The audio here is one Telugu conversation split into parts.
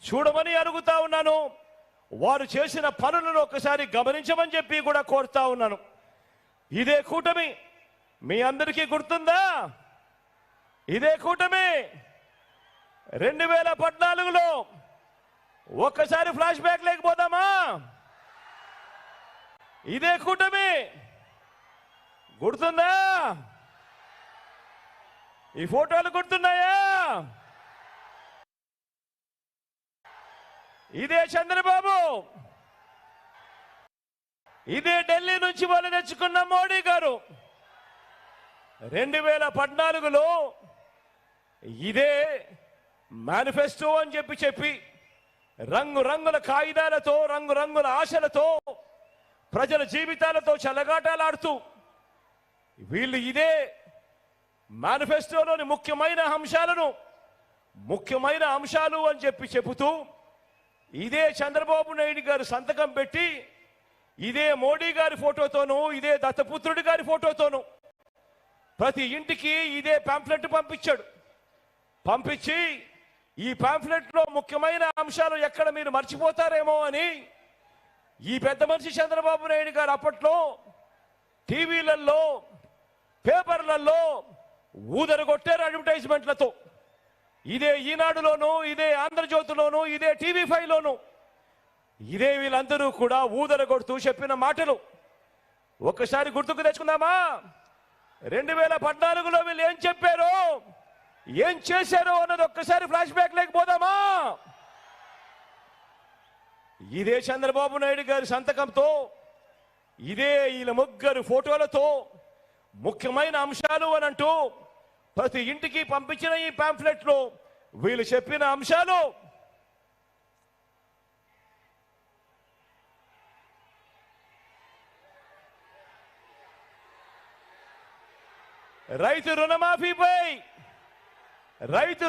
చూడమని అడుగుతా ఉన్నాను. వారు చేసిన పనులను ఒకసారి గమనించమని చెప్పి కూడా కోరుతా ఉన్నాను. ఇదే కూటమి మీ అందరికీ గుర్తుందా? ఇదే కూటమి 2014లో ఒక్కసారి ఫ్లాష్ బ్యాక్ లేకపోదామా? ఇదే కూటమి గుర్తుందా? ఈ ఫోటోలు గుర్తున్నాయా? ఇదే చంద్రబాబు, ఇదే ఢిల్లీ నుంచి వాళ్ళు తెచ్చుకున్న మోడీ గారు. 2014లో ఇదే మేనిఫెస్టో అని చెప్పి రంగురంగుల కాగితాలతో, రంగురంగుల ఆశలతో, ప్రజల జీవితాలతో చెలగాటాలాడుతూ వీళ్ళు ఇదే మేనిఫెస్టోలోని ముఖ్యమైన అంశాలు అని చెబుతూ ఇదే చంద్రబాబు నాయుడు గారు సంతకం పెట్టి ఇదే మోడీ గారి ఫోటోతోనూ, ఇదే దత్తపుత్రుడి గారి ఫోటోతోనూ ప్రతి ఇంటికి ఇదే పాంఫ్లెట్ పంపించి ఈ పాంఫ్లెట్ లో ముఖ్యమైన అంశాలు ఎక్కడ మీరు మర్చిపోతారేమో అని ఈ పెద్ద మనిషి చంద్రబాబు నాయుడు గారు అప్పట్లో టీవీలలో, పేపర్లలో ఊదరగొట్టారు అడ్వర్టైజ్మెంట్లతో. ఇదే ఈనాడులోను, ఇదే ఆంధ్రజ్యోతిలోను, ఇదే TV5లోను ఇదే వీళ్ళందరూ కూడా ఊదరగొడుతూ చెప్పిన మాటలు ఒక్కసారి గుర్తుకు తెచ్చుకుందామా? 2014లో వీళ్ళు ఏం చెప్పారో, ఏం చేశారో అన్నది ఒక్కసారి ఫ్లాష్ బ్యాక్ లేకపోదామా? ఇదే చంద్రబాబు నాయుడు గారి సంతకంతో, ఇదే వీళ్ళ ముగ్గురు ఫోటోలతో ముఖ్యమైన అంశాలు అని అంటూ ప్రతి ఇంటికి పంపించిన ఈ పాంఫ్లెట్ లో వీళ్ళు చెప్పిన అంశాలు రైతు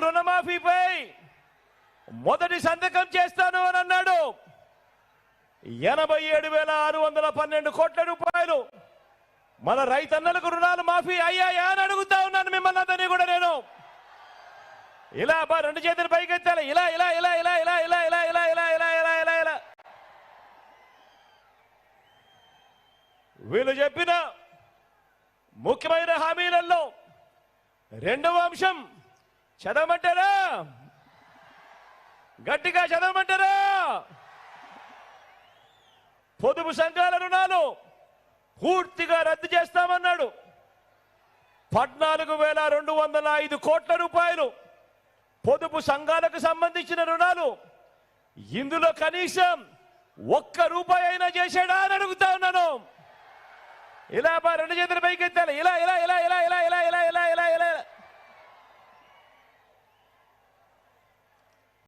రుణమాఫీపై మొదటి సంతకం చేస్తాను అని అన్నాడు. 87,612 కోట్ల రూపాయలు మన రైతన్నలకు రుణాలు మాఫీ అయ్యాయా అని అడుగుతా ఉన్నాను మిమ్మల్ని అందరినీ కూడా. నేను ఇలా రెండు చేతులు పైకెత్తాలి, ఇలా ఇలా ఇలా ఇలా ఇలా ఇలా ఇలా ఇలా ఇలా ఇలా ఇలా ఇలా ఇలా వీళ్ళు చెప్పిన ముఖ్యమైన హామీలలో రెండవ అంశం చదవమంటారా? గట్టిగా చదవమంటారా? పొదుపు సంఘాల రుణాలు పూర్తిగా రద్దు చేస్తామన్నాడు. 14,205 కోట్ల రూపాయలు పొదుపు సంఘాలకు సంబంధించిన రుణాలు. ఇందులో కనీసం ₹1 అయినా చేశాడా అని అడుగుతా ఉన్నాను. ఇలా రెండు చేతుల పైకి ఎత్తాలి, ఇలా ఇలా ఇలా ఇలా ఇలా ఇలా ఇలా